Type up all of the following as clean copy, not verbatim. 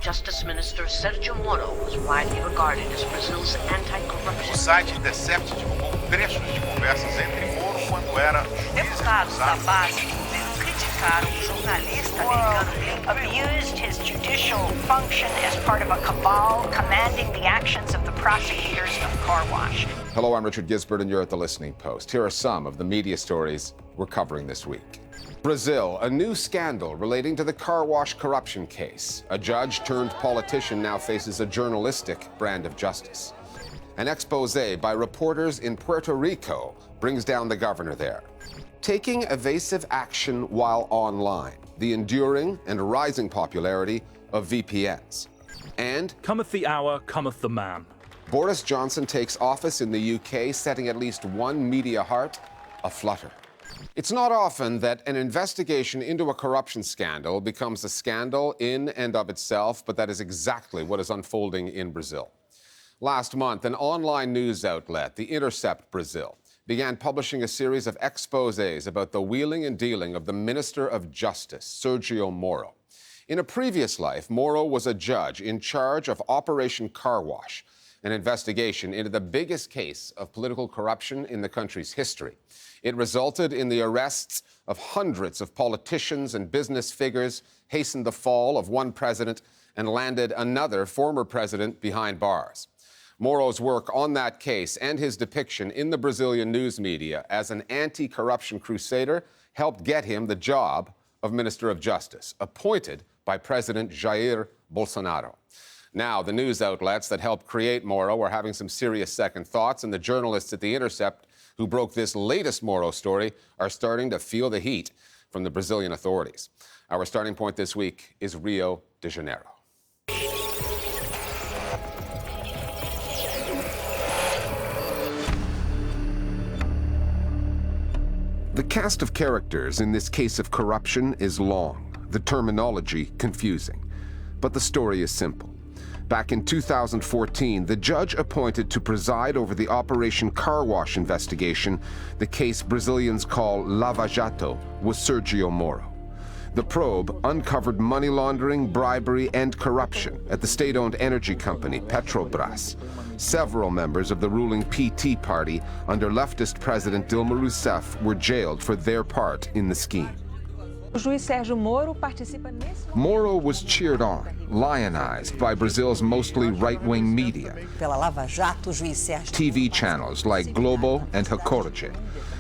Justice Minister Sergio Moro was widely regarded as Brazil's anti-corruption. O site Intercept divulgou trechos de conversas entre Moro quando era juiz. Deputados da base do governo criticaram o jornalista americano abused his judicial function as part of a cabal commanding the actions of the prosecutors of car wash. Hello, I'm Richard Gisbert, and you're at The Listening Post. Here are some of the media stories we're covering this week. Brazil, a new scandal relating to the car wash corruption case. A judge turned politician now faces a journalistic brand of justice. An expose by reporters in Puerto Rico brings down the governor there. Taking evasive action while online, the enduring and rising popularity of VPNs. And cometh the hour, cometh the man. Boris Johnson takes office in the UK, setting at least one media heart aflutter. It's not often that an investigation into a corruption scandal becomes a scandal in and of itself, but that is exactly what is unfolding in Brazil. Last month, an online news outlet, the Intercept Brasil, began publishing a series of exposés about the wheeling and dealing of the Minister of Justice, Sergio Moro. In a previous life, Moro was a judge in charge of Operation Car Wash, an investigation into the biggest case of political corruption in the country's history. It resulted in the arrests of hundreds of politicians and business figures, hastened the fall of one president, and landed another former president behind bars. Moro's work on that case and his depiction in the Brazilian news media as an anti-corruption crusader helped get him the job of Minister of Justice, appointed by President Jair Bolsonaro. Now, the news outlets that helped create Moro are having some serious second thoughts, and the journalists at The Intercept who broke this latest Moro story are starting to feel the heat from the Brazilian authorities. Our starting point this week is Rio de Janeiro. The cast of characters in this case of corruption is long, the terminology confusing, but the story is simple. Back in 2014, the judge appointed to preside over the Operation Car Wash investigation, the case Brazilians call Lava Jato, was Sergio Moro. The probe uncovered money laundering, bribery, and corruption at the state-owned energy company Petrobras. Several members of the ruling PT party under leftist President Dilma Rousseff were jailed for their part in the scheme. Moro was cheered on, lionized by Brazil's mostly right-wing media. TV channels like Globo and Record,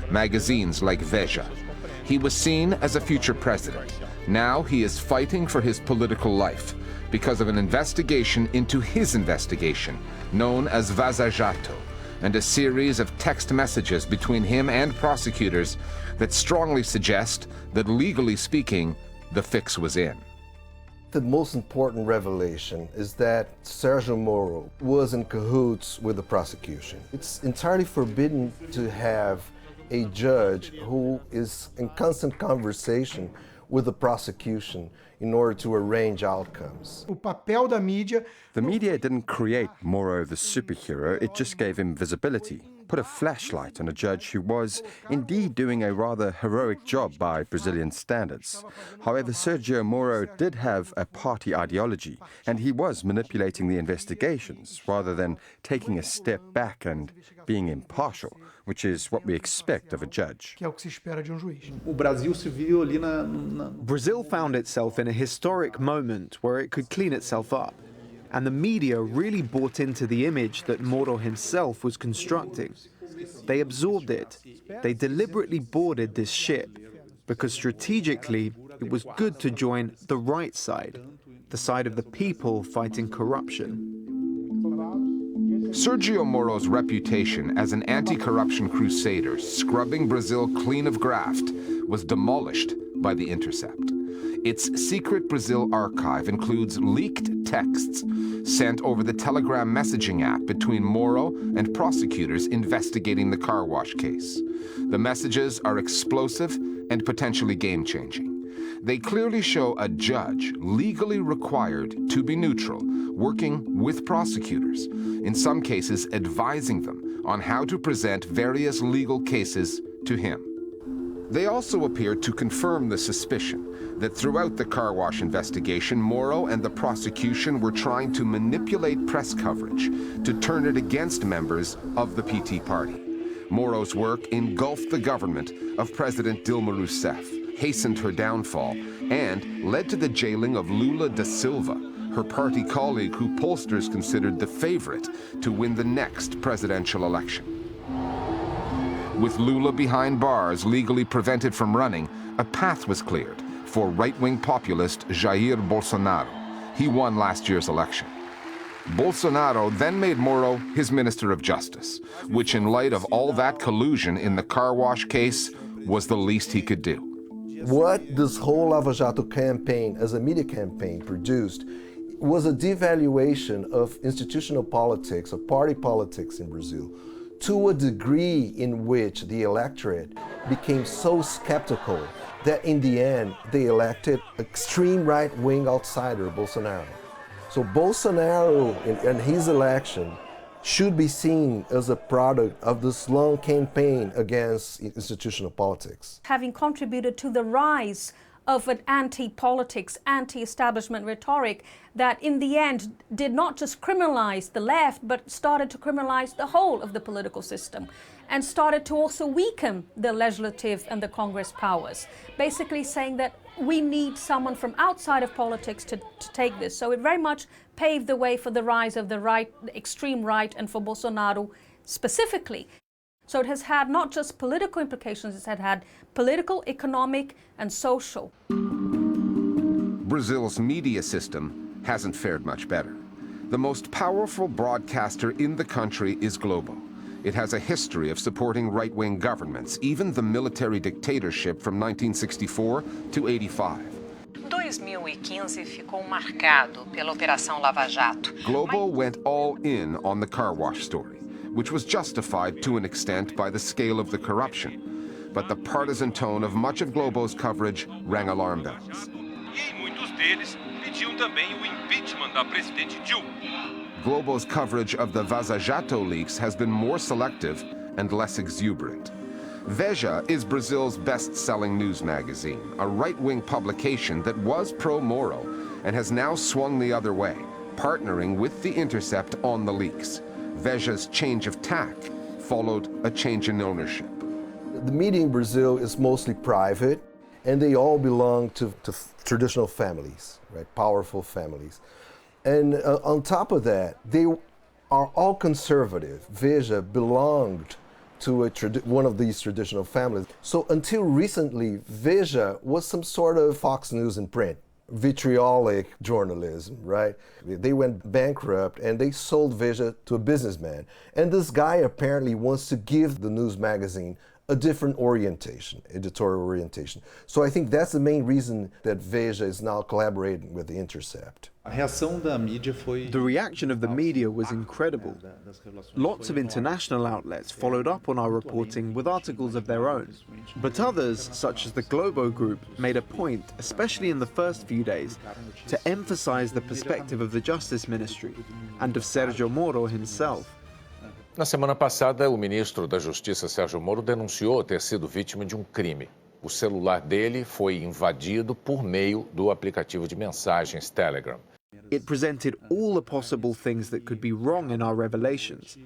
magazines like Veja. He was seen as a future president. Now he is fighting for his political life because of an investigation into his investigation, known as Vaza Jato, and a series of text messages between him and prosecutors that strongly suggest that, legally speaking, the fix was in. The most important revelation is that Sergio Moro was in cahoots with the prosecution. It's entirely forbidden to have a judge who is in constant conversation with the prosecution in order to arrange outcomes. The media didn't create Moro the superhero, it just gave him visibility, put a flashlight on a judge who was indeed doing a rather heroic job by Brazilian standards. However, Sergio Moro did have a party ideology, and he was manipulating the investigations rather than taking a step back and being impartial, which is what we expect of a judge. Brazil found itself in a historic moment where it could clean itself up. And the media really bought into the image that Moro himself was constructing. They absorbed it. They deliberately boarded this ship because strategically it was good to join the right side, the side of the people fighting corruption. Sergio Moro's reputation as an anti-corruption crusader, scrubbing Brazil clean of graft, was demolished by The Intercept. Its secret Brazil archive includes leaked texts sent over the Telegram messaging app between Moro and prosecutors investigating the car wash case. The messages are explosive and potentially game-changing. They clearly show a judge legally required to be neutral, working with prosecutors, in some cases advising them on how to present various legal cases to him. They also appeared to confirm the suspicion that throughout the car wash investigation, Moro and the prosecution were trying to manipulate press coverage to turn it against members of the PT party. Moro's work engulfed the government of President Dilma Rousseff, hastened her downfall, and led to the jailing of Lula da Silva, her party colleague who pollsters considered the favorite to win the next presidential election. With Lula behind bars, legally prevented from running, a path was cleared for right-wing populist Jair Bolsonaro. He won last year's election. Bolsonaro then made Moro his Minister of Justice, which in light of all that collusion in the car wash case was the least he could do. What this whole Lava Jato campaign, as a media campaign, produced was a devaluation of institutional politics, of party politics in Brazil, to a degree in which the electorate became so skeptical that in the end they elected extreme right-wing outsider Bolsonaro. So Bolsonaro and his election should be seen as a product of this long campaign against institutional politics. Having contributed to the rise of an anti-politics, anti-establishment rhetoric that in the end did not just criminalize the left, but started to criminalize the whole of the political system and started to also weaken the legislative and the Congress powers, basically saying that we need someone from outside of politics to take this. So it very much paved the way for the rise of the right, the extreme right, and for Bolsonaro specifically. So it has had not just political implications, it's had political, economic, and social. Brazil's media system hasn't fared much better. The most powerful broadcaster in the country is Globo. It has a history of supporting right-wing governments, even the military dictatorship from 1964 to 85. 2015 ficou marcado pela Operação Lava Jato. Globo went all in on the car wash story, which was justified to an extent by the scale of the corruption. But the partisan tone of much of Globo's coverage rang alarm bells. Globo's coverage of the Vaza Jato leaks has been more selective and less exuberant. Veja is Brazil's best-selling news magazine, a right-wing publication that was pro-Moro and has now swung the other way, partnering with the Intercept on the leaks. Veja's change of tack followed a change in ownership. The media in Brazil is mostly private, and they all belong to traditional families, right? Powerful families. And on top of that, they are all conservative. Veja belonged to one of these traditional families. So until recently, Veja was some sort of Fox News in print, vitriolic journalism, right? They went bankrupt and they sold Veja to a businessman. And this guy apparently wants to give the news magazine a different orientation, editorial orientation. So I think that's the main reason that Veja is now collaborating with the Intercept. The reaction of the media was incredible. Lots of international outlets followed up on our reporting with articles of their own. But others, such as the Globo Group, made a point, especially in the first few days, to emphasize the perspective of the Justice Ministry and of Sergio Moro himself. Na semana passada, o ministro da Justiça, Sergio Moro, denunciou ter sido vítima de crime. O celular dele foi invadido por meio do aplicativo de mensagens Telegram. It presented all the possible things that could be wrong in our revelations.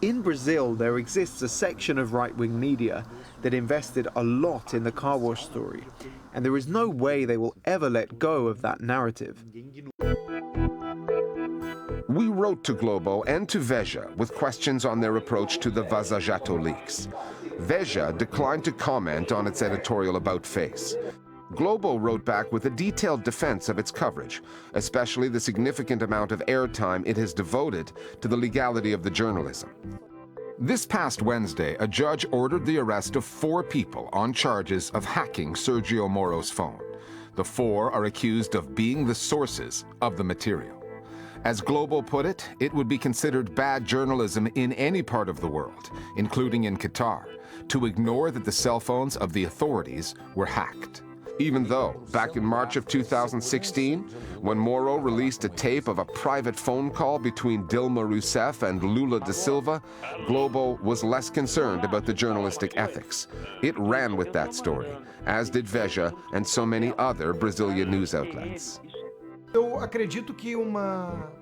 In Brazil, there exists a section of right-wing media that invested a lot in the car wash story, and there is no way they will ever let go of that narrative. We wrote to Globo and to Veja with questions on their approach to the Vaza Jato leaks. Veja declined to comment on its editorial about-face. Globo wrote back with a detailed defense of its coverage, especially the significant amount of airtime it has devoted to the legality of the journalism. This past Wednesday, a judge ordered the arrest of 4 people on charges of hacking Sergio Moro's phone. The 4 are accused of being the sources of the material. As Globo put it, it would be considered bad journalism in any part of the world, including in Qatar, to ignore that the cell phones of the authorities were hacked. Even though, back in March of 2016, when Moro released a tape of a private phone call between Dilma Rousseff and Lula da Silva, Globo was less concerned about the journalistic ethics. It ran with that story, as did Veja and so many other Brazilian news outlets.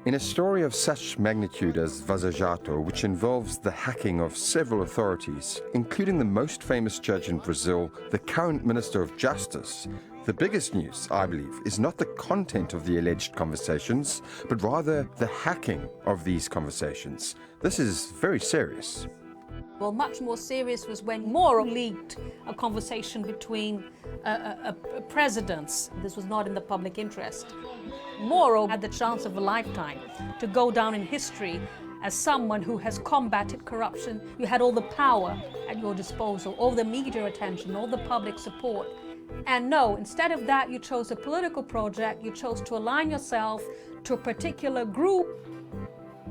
In a story of such magnitude as Vaza Jato, which involves the hacking of several authorities, including the most famous judge in Brazil, the current Minister of Justice, the biggest news, I believe, is not the content of the alleged conversations, but rather the hacking of these conversations. This is very serious. Well, much more serious was when Moro leaked a conversation between presidents. This was not in the public interest. Moro had the chance of a lifetime to go down in history as someone who has combated corruption. You had all the power at your disposal, all the media attention, all the public support. And no, instead of that, you chose a political project. You chose to align yourself to a particular group.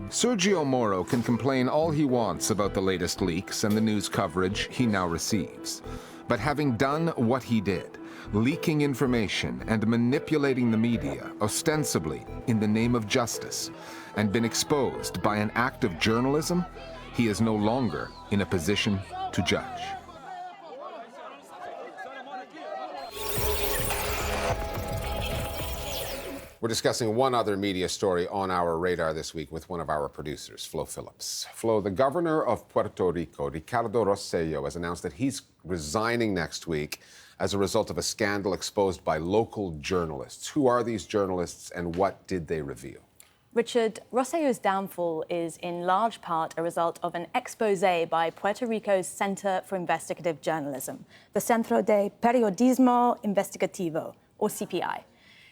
Sergio Moro can complain all he wants about the latest leaks and the news coverage he now receives. But having done what he did, leaking information and manipulating the media, ostensibly in the name of justice, and been exposed by an act of journalism, he is no longer in a position to judge. We're discussing one other media story on our radar this week with one of our producers, Flo Phillips. Flo, the governor of Puerto Rico, Ricardo Rosselló, has announced that he's resigning next week as a result of a scandal exposed by local journalists. Who are these journalists and what did they reveal? Richard, Rosselló's downfall is in large part a result of an exposé by Puerto Rico's Center for Investigative Journalism, the Centro de Periodismo Investigativo, or CPI.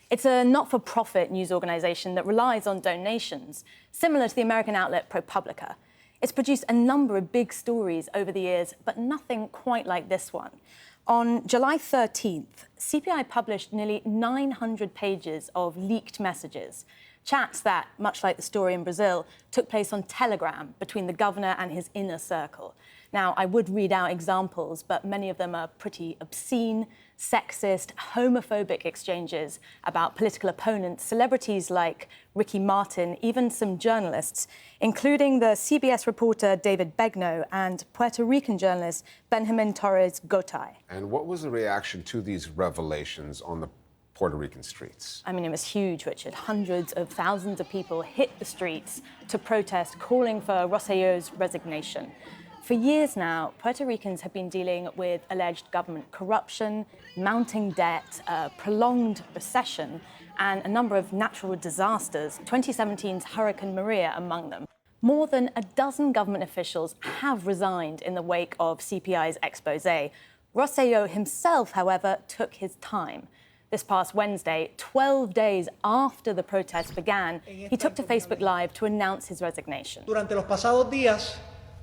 It's a not-for-profit news organization that relies on donations, similar to the American outlet ProPublica. It's produced a number of big stories over the years, but nothing quite like this one. On July 13th, CPI published nearly 900 pages of leaked messages, chats that, much like the story in Brazil, took place on Telegram between the governor and his inner circle. Now, I would read out examples, but many of them are pretty obscene, sexist, homophobic exchanges about political opponents, celebrities like Ricky Martin, even some journalists, including the CBS reporter David Begnaud and Puerto Rican journalist Benjamin Torres Gotay. And what was the reaction to these revelations on the Puerto Rican streets? I mean, it was huge, Richard. Hundreds of thousands of people hit the streets to protest, calling for Rosselló's resignation. For years now, Puerto Ricans have been dealing with alleged government corruption, mounting debt, prolonged recession, and a number of natural disasters, 2017's Hurricane Maria among them. More than a dozen government officials have resigned in the wake of CPI's exposé. Rosselló himself, however, took his time. This past Wednesday, 12 days after the protests began, he took to Facebook Live to announce his resignation. Durante los pasados días,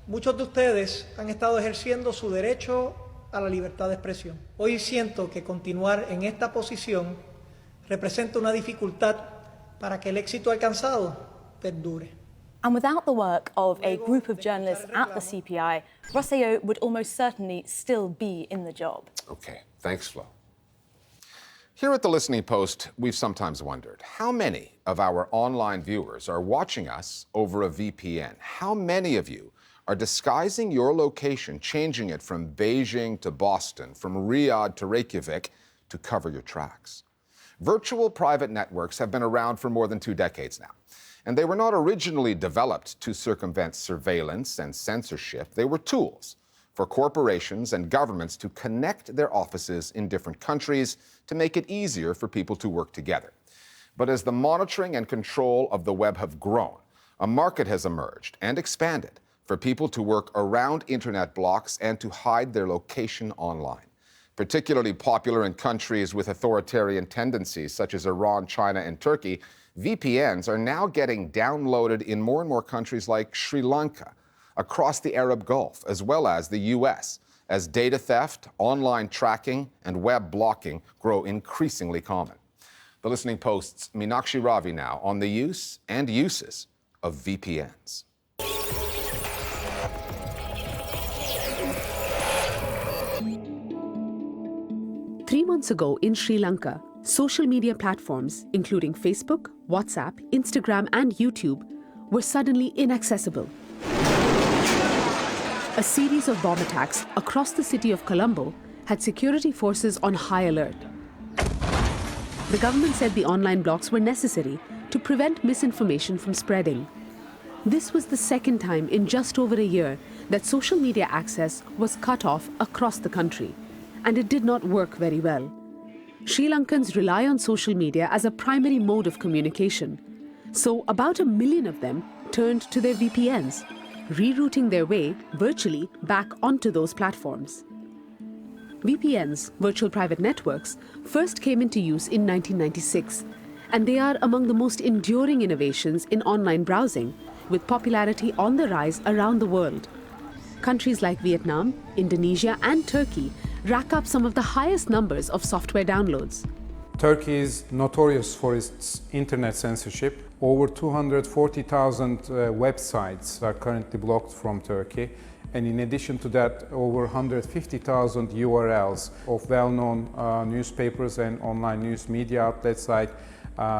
muchos de ustedes han estado ejerciendo su derecho a la libertad de expresión. Hoy siento que continuar en esta posición representa una dificultad para que el éxito alcanzado perdure. And without the work of a group of journalists at the CPI, Rosselló would almost certainly still be in the job. Okay, thanks, Flo. Here at The Listening Post, we've sometimes wondered, how many of our online viewers are watching us over a VPN? How many of you are disguising your location, changing it from Beijing to Boston, from Riyadh to Reykjavik, to cover your tracks? Virtual private networks have been around for more than 2 decades now, and they were not originally developed to circumvent surveillance and censorship. They were tools for corporations and governments to connect their offices in different countries to make it easier for people to work together. But as the monitoring and control of the web have grown, a market has emerged and expanded for people to work around internet blocks and to hide their location online. Particularly popular in countries with authoritarian tendencies such as Iran, China, and Turkey, VPNs are now getting downloaded in more and more countries like Sri Lanka, across the Arab Gulf, as well as the US, as data theft, online tracking, and web blocking grow increasingly common. The Listening Post's Meenakshi Ravi now on the use and uses of VPNs. 3 months ago in Sri Lanka, social media platforms, including Facebook, WhatsApp, Instagram, and YouTube, were suddenly inaccessible. A series of bomb attacks across the city of Colombo had security forces on high alert. The government said the online blocks were necessary to prevent misinformation from spreading. This was the second time in just over a year that social media access was cut off across the country, and it did not work very well. Sri Lankans rely on social media as a primary mode of communication, so about 1 million of them turned to their VPNs, rerouting their way virtually back onto those platforms. VPNs, virtual private networks, first came into use in 1996, and they are among the most enduring innovations in online browsing, with popularity on the rise around the world. Countries like Vietnam, Indonesia, and Turkey rack up some of the highest numbers of software downloads. Turkey is notorious for its internet censorship. Over 240,000 websites are currently blocked from Turkey. And in addition to that, over 150,000 URLs of well-known newspapers and online news media outlets like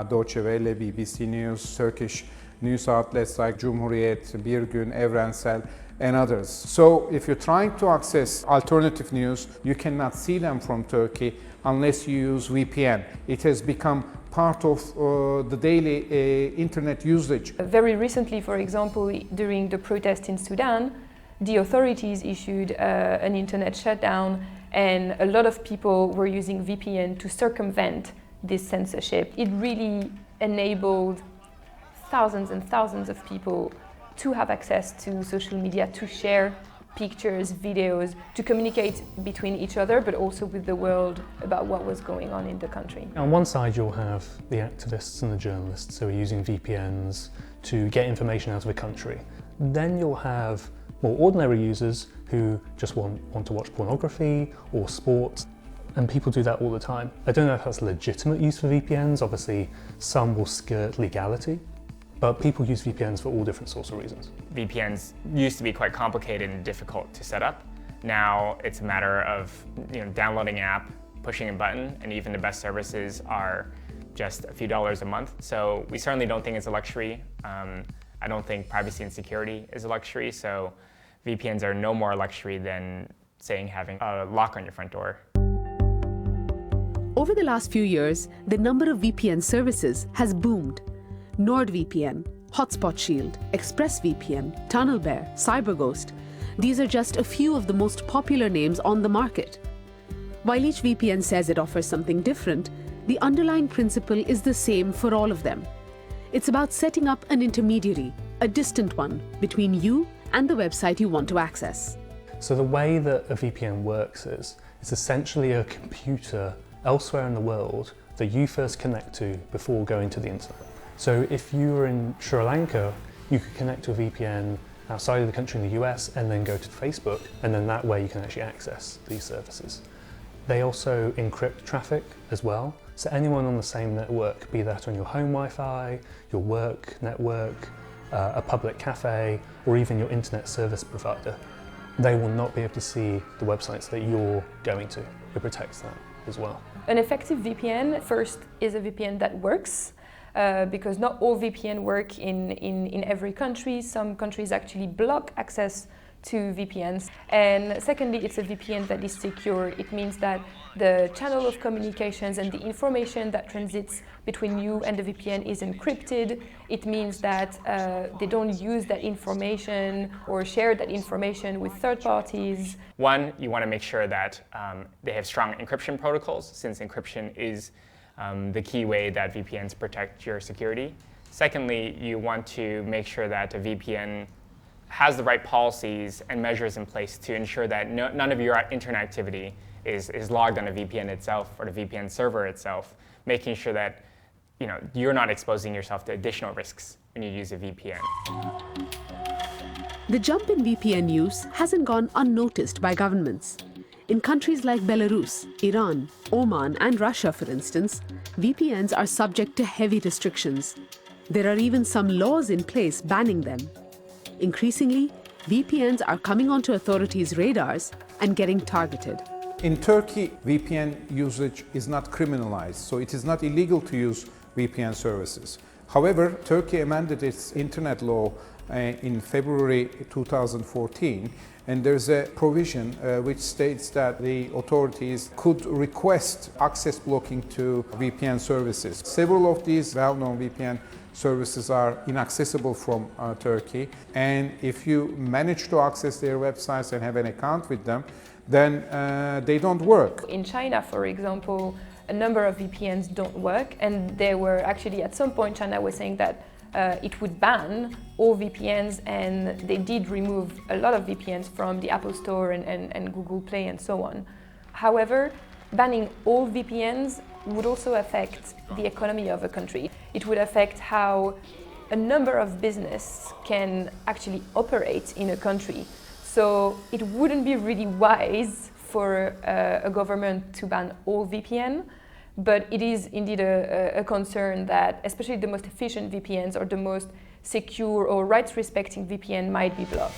Deutsche Welle, BBC News, Turkish news outlets like Cumhuriyet, Bir Gün, Evrensel, and others. So if you're trying to access alternative news, you cannot see them from Turkey unless you use VPN. It has become part of the daily internet usage. Very recently, for example, during the protest in Sudan, the authorities issued an internet shutdown, and a lot of people were using VPN to circumvent this censorship. It really enabled thousands and thousands of people to have access to social media, to share pictures, videos, to communicate between each other, but also with the world about what was going on in the country. On one side, you'll have the activists and the journalists who are using VPNs to get information out of a country. Then you'll have more ordinary users who just want to watch pornography or sport, and people do that all the time. I don't know if that's legitimate use for VPNs. Obviously, some will skirt legality, but people use VPNs for all different sorts of reasons. VPNs used to be quite complicated and difficult to set up. Now it's a matter of downloading an app, pushing a button, and even the best services are just a few dollars a month. So we certainly don't think it's a luxury. I don't think privacy and security is a luxury, so VPNs are no more a luxury than, saying, having a lock on your front door. Over the last few years, the number of VPN services has boomed. NordVPN, Hotspot Shield, ExpressVPN, TunnelBear, CyberGhost. These are just a few of the most popular names on the market. While each VPN says it offers something different, the underlying principle is the same for all of them. It's about setting up an intermediary, a distant one, between you and the website you want to access. So the way that a VPN works is, it's essentially a computer elsewhere in the world that you first connect to before going to the internet. So if you were in Sri Lanka, you could connect to a VPN outside of the country in the US and then go to Facebook, and then that way you can actually access these services. They also encrypt traffic as well, so anyone on the same network, be that on your home Wi-Fi, your work network, a public cafe, or even your internet service provider, they will not be able to see the websites that you're going to. It protects that as well. An effective VPN, first, is a VPN that works, because not all VPN work in every country. Some countries actually block access to VPNs. And secondly, it's a VPN that is secure. It means that the channel of communications and the information that transits between you and the VPN is encrypted. It means that they don't use that information or share that information with third parties. One, you want to make sure that they have strong encryption protocols, since encryption is the key way that VPNs protect your security. Secondly, you want to make sure that a VPN has the right policies and measures in place to ensure that none of your internet activity is logged on a VPN itself or the VPN server itself, making sure that you're not exposing yourself to additional risks when you use a VPN. The jump in VPN use hasn't gone unnoticed by governments. In countries like Belarus, Iran, Oman, and Russia, for instance, VPNs are subject to heavy restrictions. There are even some laws in place banning them. Increasingly, VPNs are coming onto authorities' radars and getting targeted. In Turkey, VPN usage is not criminalized, so it is not illegal to use VPN services. However, Turkey amended its internet law in February 2014, and there's a provision which states that the authorities could request access blocking to VPN services. Several of these well-known VPN services are inaccessible from Turkey, and if you manage to access their websites and have an account with them, then they don't work. In China, for example, a number of VPNs don't work, and they were actually, at some point, China was saying that it would ban all VPNs, and they did remove a lot of VPNs from the Apple Store and Google Play and so on. However, banning all VPNs would also affect the economy of a country. It would affect how a number of businesses can actually operate in a country. So it wouldn't be really wise for a government to ban all VPN, but it is indeed a concern that especially the most efficient VPNs or the most secure or rights-respecting VPN might be blocked.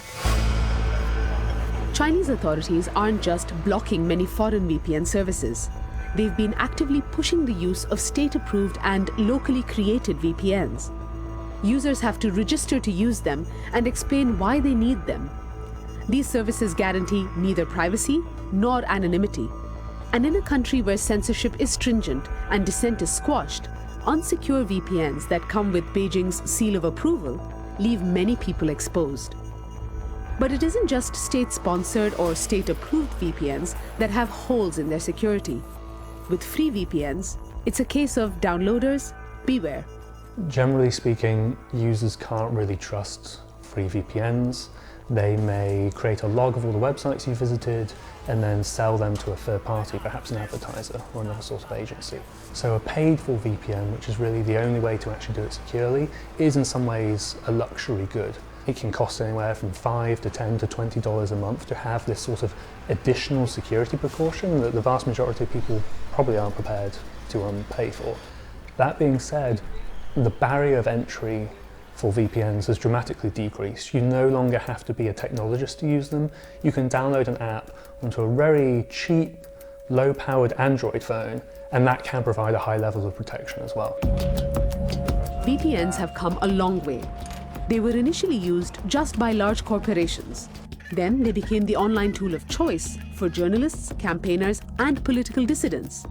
Chinese authorities aren't just blocking many foreign VPN services. They've been actively pushing the use of state-approved and locally created VPNs. Users have to register to use them and explain why they need them. These services guarantee neither privacy nor anonymity. And in a country where censorship is stringent and dissent is squashed, unsecure VPNs that come with Beijing's seal of approval leave many people exposed. But it isn't just state-sponsored or state-approved VPNs that have holes in their security. With free VPNs, it's a case of downloaders, beware. Generally speaking, users can't really trust free VPNs. They may create a log of all the websites you visited and then sell them to a third party, perhaps an advertiser or another sort of agency. So a paid-for VPN, which is really the only way to actually do it securely, is in some ways a luxury good. It can cost anywhere from $5 to $10 to $20 a month to have this sort of additional security precaution that the vast majority of people probably aren't prepared to pay for. That being said, the barrier of entry for VPNs has dramatically decreased. You no longer have to be a technologist to use them. You can download an app onto a very cheap, low-powered Android phone, and that can provide a high level of protection as well. VPNs have come a long way. They were initially used just by large corporations. Then they became the online tool of choice for journalists, campaigners, and political dissidents.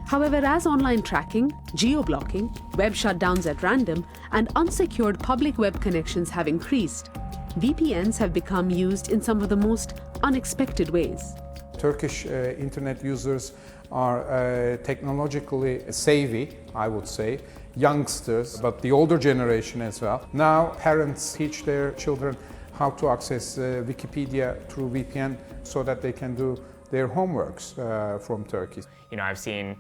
However, as online tracking, geo-blocking, web shutdowns at random, and unsecured public web connections have increased, VPNs have become used in some of the most unexpected ways. Turkish internet users are technologically savvy, I would say, youngsters, but the older generation as well. Now parents teach their children how to access Wikipedia through VPN so that they can do their homeworks from Turkey. You know, I've seen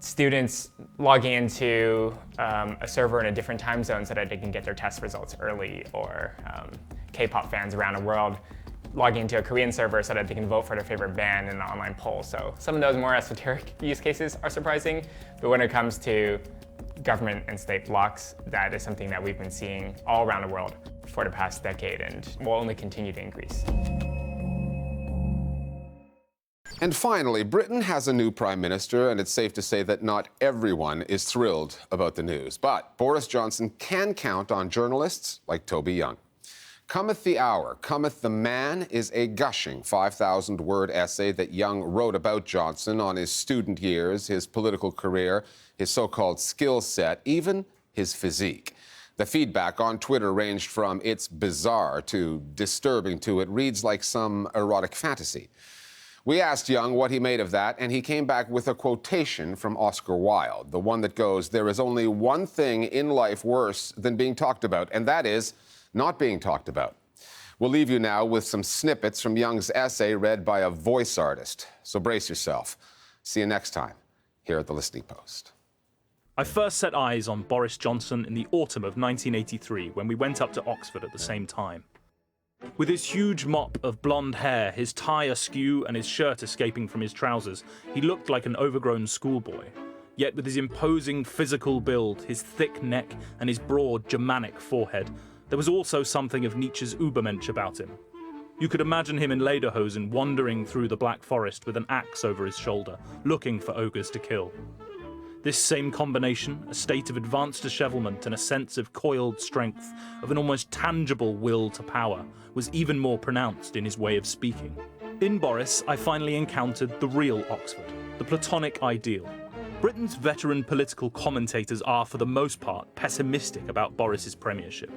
students logging into a server in a different time zone so that they can get their test results early, or K-pop fans around the world logging into a Korean server so that they can vote for their favorite band in an online poll. So some of those more esoteric use cases are surprising, but when it comes to government and state blocks, that is something that we've been seeing all around the world for the past decade and will only continue to increase. And finally, Britain has a new Prime Minister, and it's safe to say that not everyone is thrilled about the news. But Boris Johnson can count on journalists like Toby Young. Cometh the Hour, Cometh the Man is a gushing 5,000-word essay that Young wrote about Johnson on his student years, his political career, his so-called skill set, even his physique. The feedback on Twitter ranged from "it's bizarre" to "disturbing" to "it reads like some erotic fantasy." We asked Young what he made of that, and he came back with a quotation from Oscar Wilde, the one that goes, "There is only one thing in life worse than being talked about, and that is not being talked about." We'll leave you now with some snippets from Young's essay read by a voice artist. So brace yourself. See you next time here at The Listening Post. I first set eyes on Boris Johnson in the autumn of 1983 when we went up to Oxford at the same time. With his huge mop of blonde hair, his tie askew and his shirt escaping from his trousers, he looked like an overgrown schoolboy. Yet with his imposing physical build, his thick neck and his broad Germanic forehead, there was also something of Nietzsche's Übermensch about him. You could imagine him in lederhosen wandering through the Black Forest with an axe over his shoulder, looking for ogres to kill. This same combination, a state of advanced dishevelment and a sense of coiled strength, of an almost tangible will to power, was even more pronounced in his way of speaking. In Boris, I finally encountered the real Oxford, the Platonic ideal. Britain's veteran political commentators are, for the most part, pessimistic about Boris's premiership.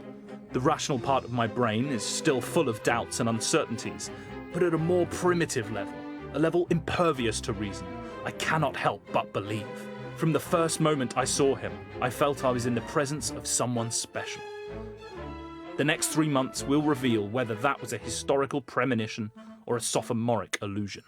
The rational part of my brain is still full of doubts and uncertainties, but at a more primitive level, a level impervious to reason, I cannot help but believe. From the first moment I saw him, I felt I was in the presence of someone special. The next 3 months will reveal whether that was a historical premonition or a sophomoric illusion.